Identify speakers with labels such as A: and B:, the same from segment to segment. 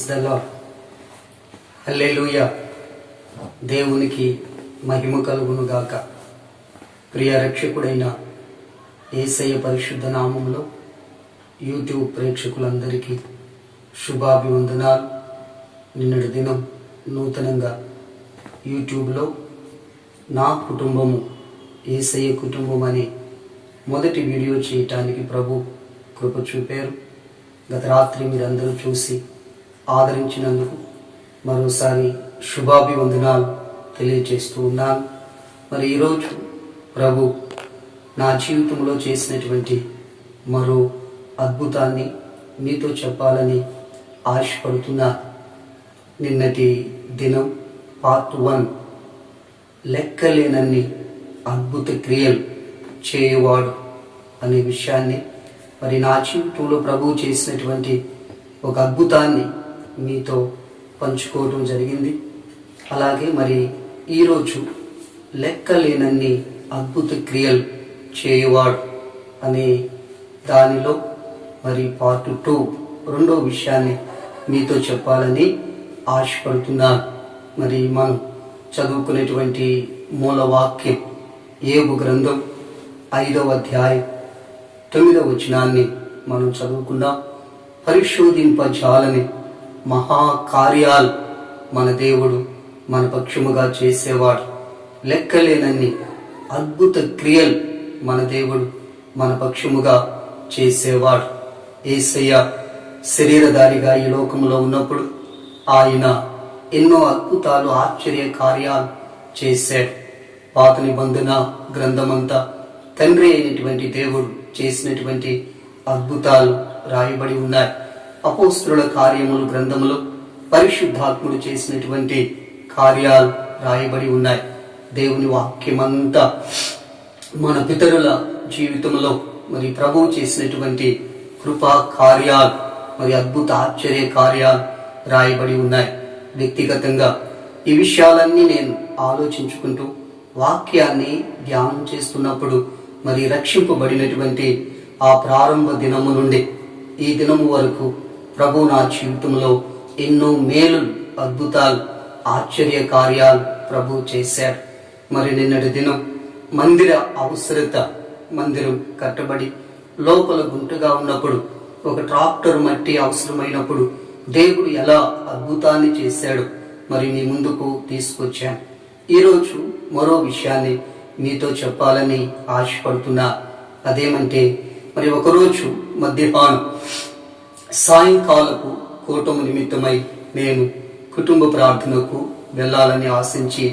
A: The lord. హల్లెలూయా. దేవునికి మహిమ కలుగును గాక. ప్రియ రక్షకుడైన యేసయ్య పరిశుద్ధ నామములో యూట్యూబ్ ప్రేక్షకులందరికీ శుభాభివందనాలు. నిన్నటి దినం నూతనంగా యూట్యూబ్లో నా కుటుంబము యేసయ్య కుటుంబం అనే మొదటి వీడియో చేయటానికి ప్రభు కృప చూపారు. గత రాత్రి మీరందరూ చూసి ఆదరించినందుకు మరోసారి శుభాభివందనాలు తెలియజేస్తూ ఉన్నాను. మరి ఈరోజు ప్రభు నా జీవితంలో చేసినటువంటి మరో అద్భుతాన్ని మీతో చెప్పాలని ఆశపడుతున్నా. నిన్నటి దినం పార్ట్ 1, లెక్కలేనన్ని అద్భుత క్రియలు చేయవాడు అనే విషయాన్ని, మరి నా జీవితంలో ప్రభువు చేసినటువంటి ఒక అద్భుతాన్ని మీతో పంచుకోవడం జరిగింది. అలాగే మరి ఈరోజు లెక్కలేనన్ని అద్భుత క్రియలు చేయవాడు అనే దానిలో మరి పార్ట్ 2 రెండో విషయాన్ని మీతో చెప్పాలని ఆశపడుతున్నాను. మరి మనం చదువుకునేటువంటి మూల వాక్యం యోబు గ్రంథం 5వ అధ్యాయం 9వ వచనాన్ని మనం చదువుకుందాం. పరిశోధింపజాలని మహాకార్యాలు మన దేవుడు మన పక్షముగా చేసేవాడు. లెక్కలేనన్ని అద్భుత క్రియలు మన దేవుడు మన పక్షముగా చేసేవాడు. యేసయ్య శరీరధారిగా ఈ లోకంలో ఉన్నప్పుడు ఆయన ఎన్నో అద్భుతాలు, ఆశ్చర్య కార్యాలు చేశాడు. పాత నిబంధన గ్రంథమంతా తండ్రి అయినటువంటి దేవుడు చేసినటువంటి అద్భుతాలు రాయబడి ఉన్నాయి. అపోస్తలుల కార్యములు గ్రంథములో పరిశుద్ధాత్ముడు చేసినటువంటి కార్యాలు రాయబడి ఉన్నాయి. దేవుని వాక్యమంతా మన పితరుల జీవితంలో మరి ప్రభువు చేసినటువంటి కృపా కార్యాలు, మరి అద్భుత ఆశ్చర్య కార్యాలు రాయబడి ఉన్నాయి. వ్యక్తిగతంగా ఈ విషయాలన్నీ నేను ఆలోచించుకుంటూ వాక్యాన్ని ధ్యానం చేస్తున్నప్పుడు మరి రక్షింపబడినటువంటి ఆ ప్రారంభ దినము నుండి ఈ దినము వరకు ప్రభు నా జీవితంలో ఎన్నో మేలులు, అద్భుతాలు, ఆశ్చర్య కార్యాలు ప్రభు చేశాడు. మరి నిన్నటి దినం మందిర అవసరత, మందిరం కట్టబడి లోపల గుంటగా ఉన్నప్పుడు, ఒక ట్రాక్టర్ మట్టి అవసరమైనప్పుడు దేవుడు ఎలా అద్భుతాన్ని చేశాడు మరి మీ ముందుకు తీసుకొచ్చాను. ఈరోజు మరో విషయాన్ని మీతో చెప్పాలని ఆశపడుతున్నా. అదేమంటే మరి ఒకరోజు మధ్యాహ్నం సాయంకాలపు కూటము నిమిత్తమై నేను కుటుంబ ప్రార్థనకు వెళ్ళాలని ఆశించి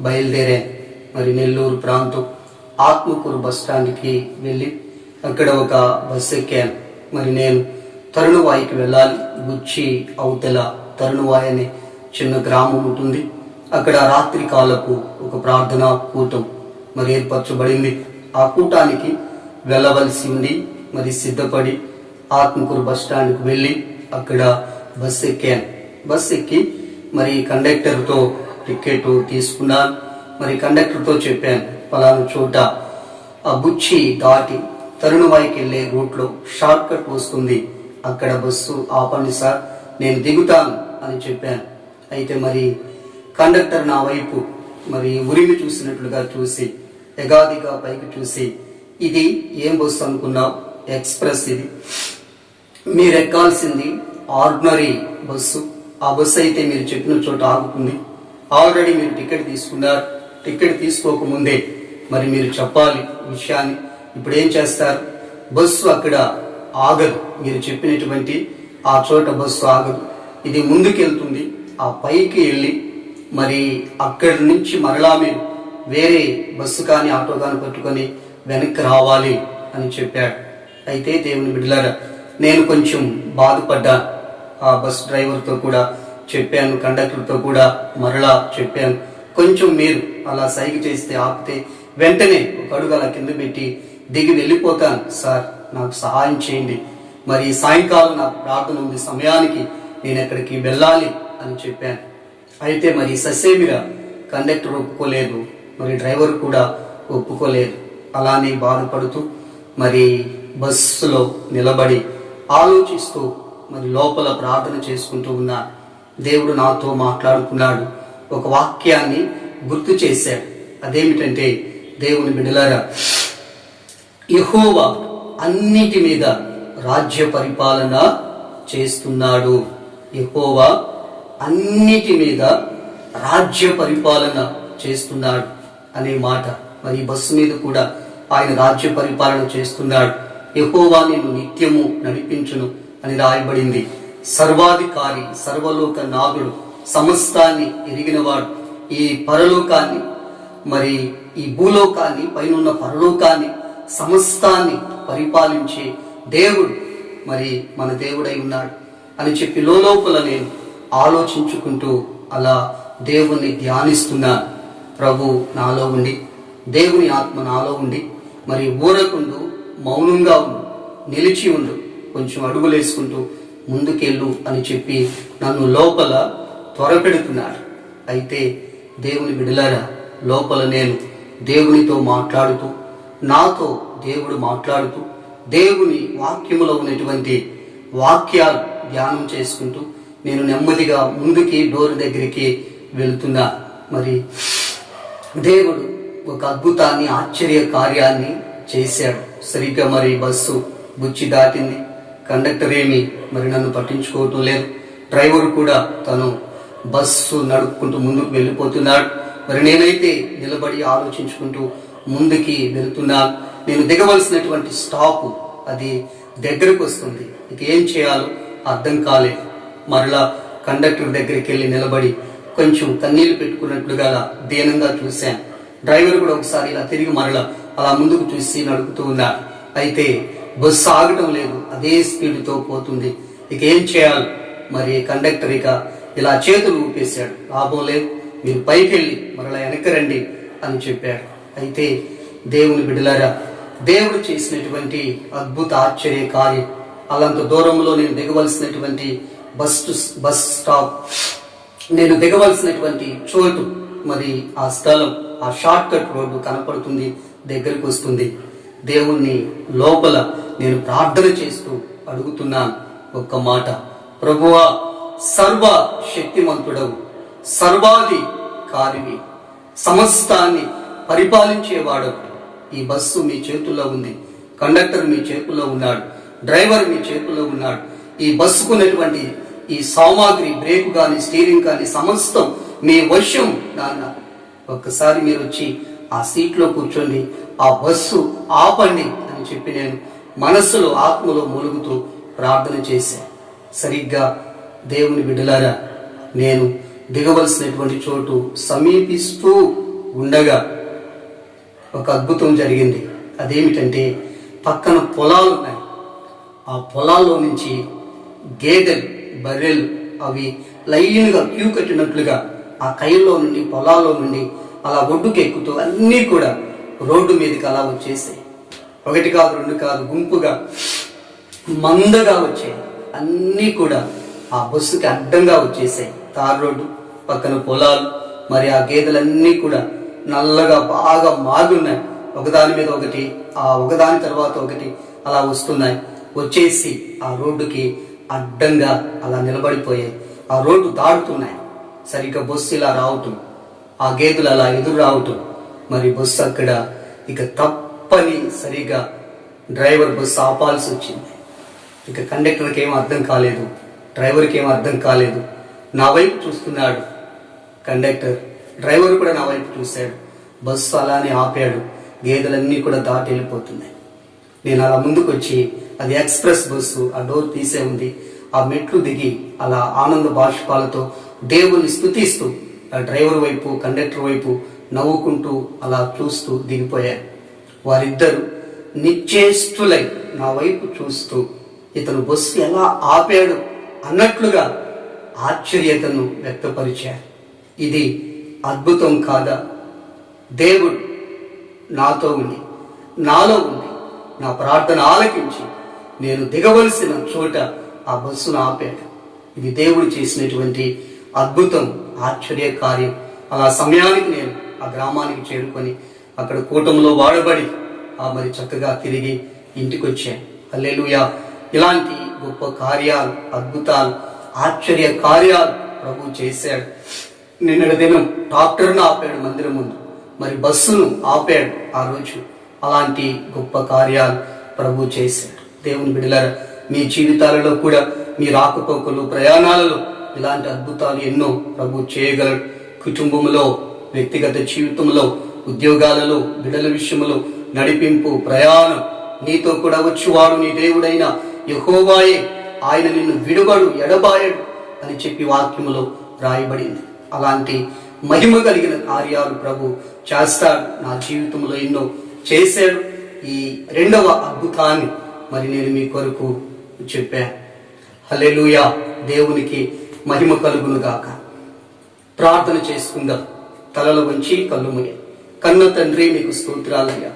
A: బయలుదేరాను. మరి నెల్లూరు ప్రాంతం ఆత్మకూరు బస్టాండ్కి వెళ్ళి అక్కడ ఒక బస్సు ఎక్కాను. మరి నేను తరుణవాయికి వెళ్ళాలి. గుచ్చి అవతల తరుణవాయి అనే చిన్న గ్రామం ఉంటుంది. అక్కడ రాత్రి కాలపు ఒక ప్రార్థనా కూటం మరి ఏర్పరచబడింది. ఆ కూటానికి వెళ్ళవలసి ఉంది. మరి సిద్ధపడి ఆత్మకూరు బస్ స్టాండ్కి వెళ్ళి అక్కడ బస్సు ఎక్కాను. బస్సు ఎక్కి మరి కండక్టర్తో టికెట్ తీసుకున్నాను. మరి కండక్టర్తో చెప్పాను, పలానా చోట ఆ బుచ్చి దాటి తరుణవాయికి వెళ్ళే రూట్లో షార్ట్ కట్ వస్తుంది, అక్కడ బస్సు ఆపండి సార్, నేను దిగుతాను అని చెప్పాను. అయితే మరి కండక్టర్ నా వైపు మరి ఉరిమి చూసినట్లుగా చూసి, ఎగాదిగా పైకి చూసి, ఇది ఏం బస్సు అనుకున్నావు? ఎక్స్ప్రెస్, ఇది మీరు ఎక్కాల్సింది ఆర్డినరీ బస్సు. ఆ బస్సు అయితే మీరు చెప్పిన చోట ఆగుతుంది. ఆల్రెడీ మీరు టికెట్ తీసుకున్నారు. టికెట్ తీసుకోకముందే మరి మీరు చెప్పాలి విషయాన్ని. ఇప్పుడు ఏం చేస్తారు? బస్సు అక్కడ ఆగదు. మీరు చెప్పినటువంటి ఆ చోట బస్సు ఆగదు. ఇది ముందుకెళ్తుంది. ఆ పైకి వెళ్ళి మరి అక్కడి నుంచి మరలా మీరు వేరే బస్సు కానీ ఆటో కానీ పట్టుకొని వెనక్కి రావాలి అని చెప్పాడు. అయితే దేవుని బిడ్డలారా, నేను కొంచెం బాధపడ్డాను. ఆ బస్ డ్రైవర్తో కూడా చెప్పాను, కండక్టర్తో కూడా మరలా చెప్పాను. కొంచెం మీరు అలా సైగ చేస్తే ఆపితే వెంటనే ఒక అడుగు అలా కింద పెట్టి దిగి వెళ్ళిపోతాను సార్, నాకు సహాయం చేయండి. మరి సాయంకాలం నాకు ప్రార్థన ఉంది, సమయానికి నేను ఎక్కడికి వెళ్ళాలి అని చెప్పాను. అయితే మరి ససేమిరా కండక్టర్ ఒప్పుకోలేదు, మరి డ్రైవర్ కూడా ఒప్పుకోలేదు. అలానే బాధపడుతూ మరి బస్సులో నిలబడి ఆలోచిస్తూ మరి లోపల ప్రార్థన చేసుకుంటూ ఉన్నా. దేవుడు నాతో మాట్లాడుకున్నాడు. ఒక వాక్యాన్ని గుర్తు చేశాడు. అదేమిటంటే, దేవుని బిడ్డలారా, యెహోవా అన్నిటి మీద రాజ్య పరిపాలన చేస్తున్నాడు. యెహోవా అన్నిటి మీద రాజ్య పరిపాలన చేస్తున్నాడు అనే మాట. మరి బస్సు మీద కూడా ఆయన రాజ్య పరిపాలన చేస్తున్నాడు. యెహోవా నిన్ను నిత్యము నడిపించును అని రాయబడింది. సర్వాధికారి, సర్వలోక నాథుడు, సమస్తాన్ని ఎరిగినవాడు, ఈ పరలోకాన్ని, మరి ఈ భూలోకాన్ని, పైనున్న పరలోకాన్ని, సమస్తాన్ని పరిపాలించే దేవుడు మరి మన దేవుడై ఉన్నాడు అని చెప్పి లోపల నేను ఆలోచించుకుంటూ అలా దేవుణ్ణి ధ్యానిస్తున్నాను. ప్రభు నాలో ఉండి, దేవుని ఆత్మ నాలో ఉండి, మరి ఊరకుండు, మౌనంగా ఉండు, నిలిచి ఉండు, కొంచెం అడుగులేసుకుంటూ ముందుకెళ్ళు అని చెప్పి నన్ను లోపల త్వరపెడుతున్నాడు. అయితే దేవుని బిడలారా, లోపల నేను దేవునితో మాట్లాడుతూ, నాతో దేవుడు మాట్లాడుతూ, దేవుని వాక్యములో ఉన్నటువంటి వాక్యాలు ధ్యానం చేసుకుంటూ నేను నెమ్మదిగా ముందుకి డోర్ దగ్గరికి వెళ్తున్నా. మరి దేవుడు ఒక అద్భుతాన్ని, ఆశ్చర్య కార్యాన్ని చేశాడు. సరిగ్గా మరి బస్సు బుచ్చి దాటింది. కండక్టర్ ఏమి మరి నన్ను పట్టించుకోవటం లేదు. డ్రైవర్ కూడా తను బస్సు నడుపుకుంటూ ముందుకు వెళ్ళిపోతున్నాడు. మరి నేనైతే నిలబడి ఆలోచించుకుంటూ ముందుకి వెళ్తున్నాను. నేను దిగవలసినటువంటి స్టాప్ అది దగ్గరకు వస్తుంది. ఇక ఏం చేయాలో అర్థం కాలేదు. మరలా కండక్టర్ దగ్గరికి వెళ్ళి నిలబడి కొంచెం కన్నీళ్లు పెట్టుకున్నట్లుగా దీనంగా చూశాను. డ్రైవర్ కూడా ఒకసారి ఇలా తిరిగి మరలా అలా ముందుకు చూసి నడుపుతూ ఉన్నాడు. అయితే బస్సు ఆగటం లేదు, అదే స్పీడ్తో పోతుంది. ఇక ఏం చేయాలి? మరి కండక్టర్ ఇక ఇలా చేతులు ఊపేశాడు. లాభం లేదు, మీరు పైకి వెళ్ళి మరలా వెనక్కి రండి అని చెప్పాడు. అయితే దేవుని బిడ్డలారా, దేవుడు చేసినటువంటి అద్భుత ఆశ్చర్య కార్యం, అలాంత దూరంలో నేను దిగవలసినటువంటి బస్ స్టాప్, నేను దిగవలసినటువంటి చోటు, మరి ఆ స్థలం, ఆ షార్ట్ కట్ రోడ్డు కనపడుతుంది, దగ్గరికి వస్తుంది. దేవుణ్ణి లోపల నేను ప్రార్థన చేస్తూ అడుగుతున్నాను ఒక్క మాట, ప్రభువా, సర్వ శక్తిమంతుడవు, సర్వాధికారివి, సమస్తాన్ని పరిపాలించేవాడు. ఈ బస్సు మీ చేతుల్లో ఉంది, కండక్టర్ మీ చేతుల్లో ఉన్నాడు, డ్రైవర్ మీ చేతుల్లో ఉన్నాడు. ఈ బస్సుకున్నటువంటి ఈ సామాగ్రి, బ్రేక్ కానీ, స్టీరింగ్ కానీ, సమస్తం మీ వశం. నాన్న, ఒక్కసారి మీరు వచ్చి ఆ సీట్లో కూర్చోండి, ఆ బస్సు ఆపండి అని చెప్పి నేను మనస్సులో, ఆత్మలో మూలుగుతూ ప్రార్థన చేశాను. సరిగ్గా దేవుని బిడ్డలారా, నేను దిగవలసినటువంటి చోటు సమీపిస్తూ ఉండగా ఒక అద్భుతం జరిగింది. అదేమిటంటే, పక్కన పొలాలు ఉన్నాయి. ఆ పొలాల్లో నుంచి గేదెలు, బర్రెలు అవి లైన్గా క్యూ కట్టినట్లుగా ఆ కైల్లో నుండి, పొలాల్లో నుండి అలా ఒడ్డుకు ఎక్కుతూ అన్నీ కూడా రోడ్డు మీదకి అలా వచ్చేసాయి. ఒకటి కాదు, రెండు కాదు, గుంపుగా మందగా వచ్చాయి. అన్నీ కూడా ఆ బస్సుకి అడ్డంగా వచ్చేసాయి. తార్ రోడ్డు, పక్కన పొలాలు, మరి ఆ గేదెలన్నీ కూడా నల్లగా బాగా మాగున్నాయి. ఒకదాని మీద ఒకటి, ఆ ఒకదాని తర్వాత ఒకటి అలా వస్తున్నాయి. వచ్చేసి ఆ రోడ్డుకి అడ్డంగా అలా నిలబడిపోయాయి. ఆ రోడ్డు దాడుతున్నాయి. సరిగ్గా బస్సు ఇలా రావటం, ఆ గేదెలు అలా ఎదురు రావటం, మరి బస్సు అక్కడ ఇక తప్పని సరిగా డ్రైవర్ బస్సు ఆపాల్సి వచ్చింది. ఇక కండక్టర్కి ఏం అర్థం కాలేదు, డ్రైవర్కి ఏం అర్థం కాలేదు. నా వైపు చూస్తున్నాడు కండక్టర్, డ్రైవర్ కూడా నా వైపు చూశాడు. బస్సు అలానే ఆపాడు. గేదెలన్నీ కూడా దాటి వెళ్ళిపోతున్నాయి. నేను అలా ముందుకు వచ్చి, అది ఎక్స్ప్రెస్ బస్సు, ఆ డోర్ తీసే ఉంది, ఆ మెట్లు దిగి అలా ఆనంద బాష్పాలతో దేవుని స్తుతిస్తూ ఆ డ్రైవర్ వైపు, కండక్టర్ వైపు నవ్వుకుంటూ అలా చూస్తూ దిగిపోయారు. వారిద్దరూ నిశ్చేష్టులై నా వైపు చూస్తూ ఇతను బస్సు ఎలా ఆపాడు అన్నట్లుగా ఆశ్చర్యతను వ్యక్తపరిచారు. ఇది అద్భుతం కాదా? దేవుడు నాతో ఉండి, నాలో ఉండి, నా ప్రార్థన ఆలకించి నేను దిగవలసిన చోట ఆ బస్సును ఆపాడు. ఇది దేవుడు చేసినటువంటి అద్భుతం, ఆశ్చర్య కార్యం. అలా సమయానికి నేను ఆ గ్రామానికి చేరుకొని అక్కడ కూటంలో వాడబడి మరి చక్కగా తిరిగి ఇంటికి వచ్చాను. హల్లెలూయా! ఇలాంటి గొప్ప కార్యాలు, అద్భుతాలు, ఆశ్చర్య కార్యాలు ప్రభు చేశాడు. నిన్నటి దినం డాక్టర్ను ఆపాడు మందిరం ముందు, మరి బస్సును ఆపాడు ఆ రోజు. అలాంటి గొప్ప కార్యాలు ప్రభు చేశాడు. దేవుని బిడ్డలారా, మీ జీవితాలలో కూడా మీ రాకపోకలు ప్రయాణాలలో ఇలాంటి అద్భుతాలు ఎన్నో ప్రభు చేయగలడు. కుటుంబంలో, వ్యక్తిగత జీవితంలో, ఉద్యోగాలలో, బిడ్డల విషయంలో, నడిపింపు, ప్రయాణం, నీతో కూడా వచ్చువాడు నీ దేవుడైన యెహోవాయే, ఆయన నిన్ను విడువడు, ఎడబాయడు అని చెప్పి వాక్యములో రాయబడింది. అలాంటి మహిమ కలిగిన కార్యాలు ప్రభు చేస్తాడు. నా జీవితంలో ఎన్నో చేశాడు. ఈ రెండవ అద్భుతాన్ని మరి నేను మీ కొరకు చెప్పాను. హల్లెలూయా, దేవునికి మహిమ కలుగును గాక. ప్రార్థన చేసుకుందాం. తలలు వంచి కళ్ళు మూయ. కన్న తండ్రి, నీకు స్తోత్రాలయ్యా.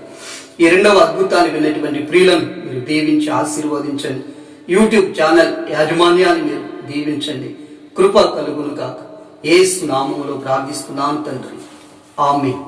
A: ఈ రెండవ అద్భుతాన్ని విన్నటువంటి ప్రియులను మీరు దీవించి ఆశీర్వదించండి. యూట్యూబ్ ఛానల్ యాజమాన్యాన్ని మీరు దీవించండి. కృప కలుగును గాక. యేసు నామములో ప్రార్థిస్తున్నాను తండ్రి, ఆమేన్.